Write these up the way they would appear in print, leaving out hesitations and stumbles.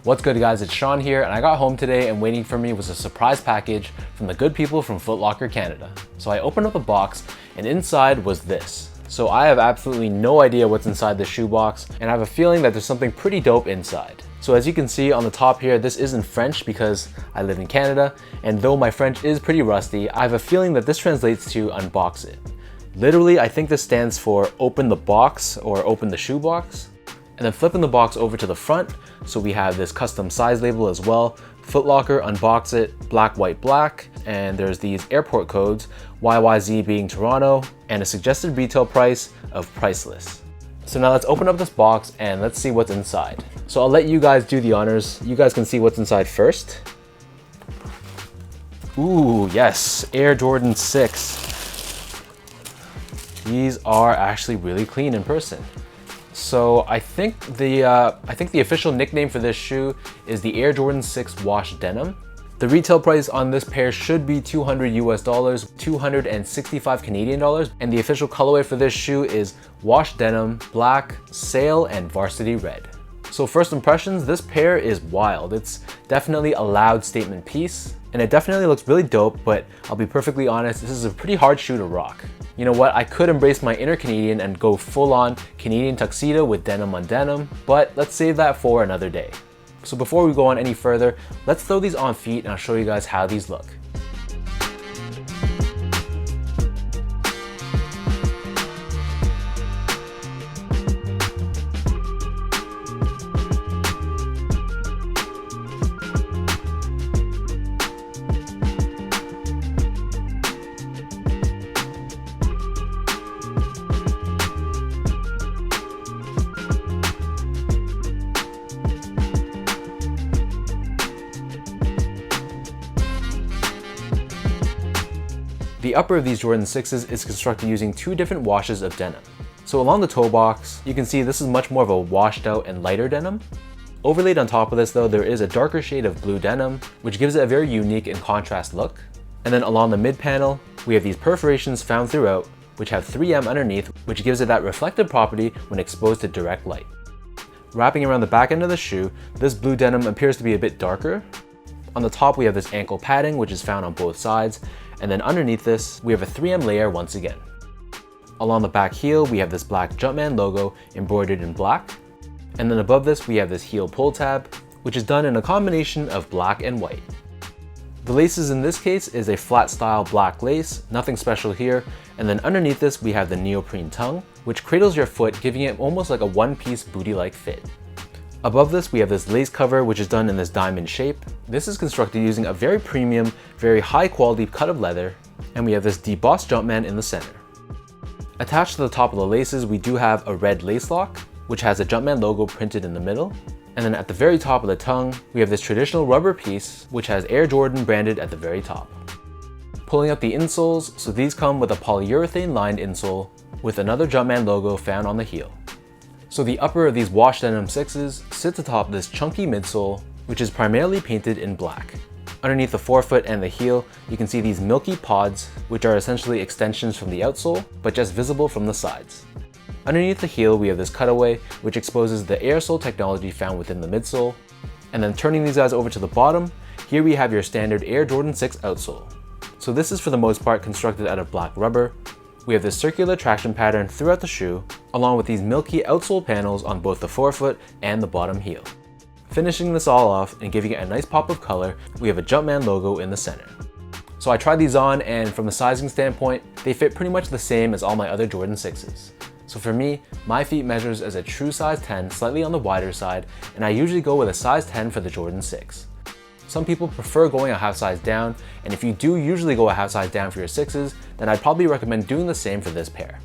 What's good guys, it's Sean here, and I got home today and waiting for me was a surprise package from the good people from Foot Locker Canada. So I opened up the box and inside was this. So I have absolutely no idea what's inside the shoebox, and I have a feeling that there's something pretty dope inside. So as you can see on the top here, this is in French because I live in Canada, and though my French is pretty rusty, I have a feeling that this translates to unbox it. Literally, I think this stands for open the box or open the shoebox. And then flipping the box over to the front, so we have this custom size label as well. Foot Locker, unbox it, black, white, black. And there's these airport codes, YYZ being Toronto, and a suggested retail price of priceless. So now let's open up this box and let's see what's inside. So I'll let you guys do the honors. You guys can see what's inside first. Ooh, yes, Air Jordan 6. These are actually really clean in person. So I think the official nickname for this shoe is the Air Jordan 6 Wash Denim. The retail price on this pair should be $200 US, 265 Canadian dollars, and the official colorway for this shoe is Wash Denim, Black, Sail, and Varsity Red. So first impressions, this pair is wild. It's definitely a loud statement piece, and it definitely looks really dope, but I'll be perfectly honest, this is a pretty hard shoe to rock. You know what, I could embrace my inner Canadian and go full on Canadian tuxedo with denim on denim, but let's save that for another day. So before we go on any further, let's throw these on feet and I'll show you guys how these look. The upper of these Jordan 6s is constructed using two different washes of denim. So along the toe box, you can see this is much more of a washed out and lighter denim. Overlaid on top of this though, there is a darker shade of blue denim, which gives it a very unique and contrast look. And then along the mid panel, we have these perforations found throughout, which have 3M underneath, which gives it that reflective property when exposed to direct light. Wrapping around the back end of the shoe, this blue denim appears to be a bit darker. On the top, we have this ankle padding, which is found on both sides. And then underneath this, we have a 3M layer once again. Along the back heel, we have this black Jumpman logo embroidered in black. And then above this, we have this heel pull tab, which is done in a combination of black and white. The laces in this case is a flat style black lace, nothing special here. And then underneath this, we have the neoprene tongue, which cradles your foot, giving it almost like a one-piece booty-like fit. Above this, we have this lace cover, which is done in this diamond shape. This is constructed using a very premium, very high quality cut of leather, and we have this debossed Jumpman in the center. Attached to the top of the laces, we do have a red lace lock, which has a Jumpman logo printed in the middle. And then at the very top of the tongue, we have this traditional rubber piece, which has Air Jordan branded at the very top. Pulling up the insoles, so these come with a polyurethane lined insole with another Jumpman logo found on the heel. So the upper of these wash denim 6s sits atop this chunky midsole, which is primarily painted in black. Underneath the forefoot and the heel, you can see these milky pods, which are essentially extensions from the outsole, but just visible from the sides. Underneath the heel, we have this cutaway, which exposes the airsole technology found within the midsole. And then turning these guys over to the bottom, here we have your standard Air Jordan 6 outsole. So this is for the most part constructed out of black rubber. We have this circular traction pattern throughout the shoe, along with these milky outsole panels on both the forefoot and the bottom heel. Finishing this all off and giving it a nice pop of color, we have a Jumpman logo in the center. So I tried these on, and from a sizing standpoint, they fit pretty much the same as all my other Jordan 6s. So for me, my feet measures as a true size 10, slightly on the wider side, and I usually go with a size 10 for the Jordan 6. Some people prefer going a half size down, and if you do usually go a half size down for your 6s, then I'd probably recommend doing the same for this pair.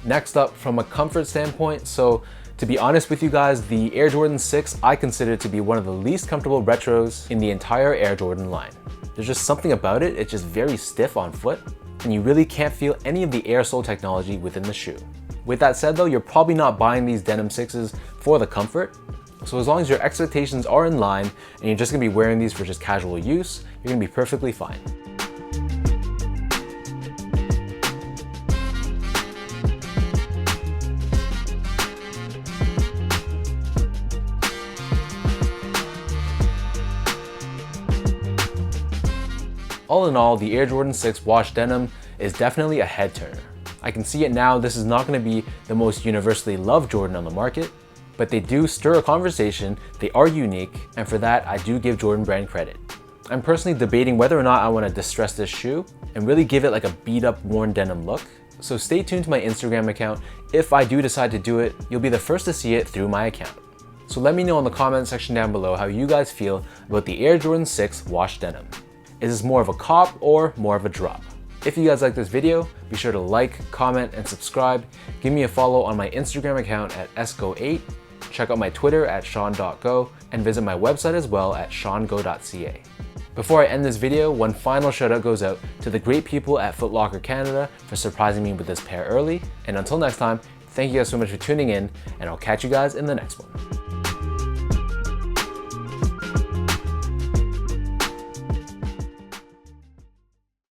Next up, from a comfort standpoint, so to be honest with you guys, the Air Jordan 6 I consider to be one of the least comfortable retros in the entire Air Jordan line. There's just something about it, it's just very stiff on foot, and you really can't feel any of the air sole technology within the shoe. With that said though, you're probably not buying these denim 6s for the comfort. So as long as your expectations are in line and you're just gonna be wearing these for just casual use, you're gonna be perfectly fine. All in all, the Air Jordan 6 wash denim is definitely a head turner. I can see it now, this is not going to be the most universally loved Jordan on the market, but they do stir a conversation, they are unique, and for that I do give Jordan Brand credit. I'm personally debating whether or not I want to distress this shoe and really give it like a beat up worn denim look. So stay tuned to my Instagram account. If I do decide to do it, you'll be the first to see it through my account. So let me know in the comment section down below how you guys feel about the Air Jordan 6 wash denim. Is this more of a cop or more of a drop? If you guys like this video, be sure to like, comment, and subscribe. Give me a follow on my Instagram account at esco8. Check out my Twitter at sean.go and visit my website as well at seango.ca. Before I end this video, one final shout out goes out to the great people at Foot Locker Canada for surprising me with this pair early. And until next time, thank you guys so much for tuning in, and I'll catch you guys in the next one.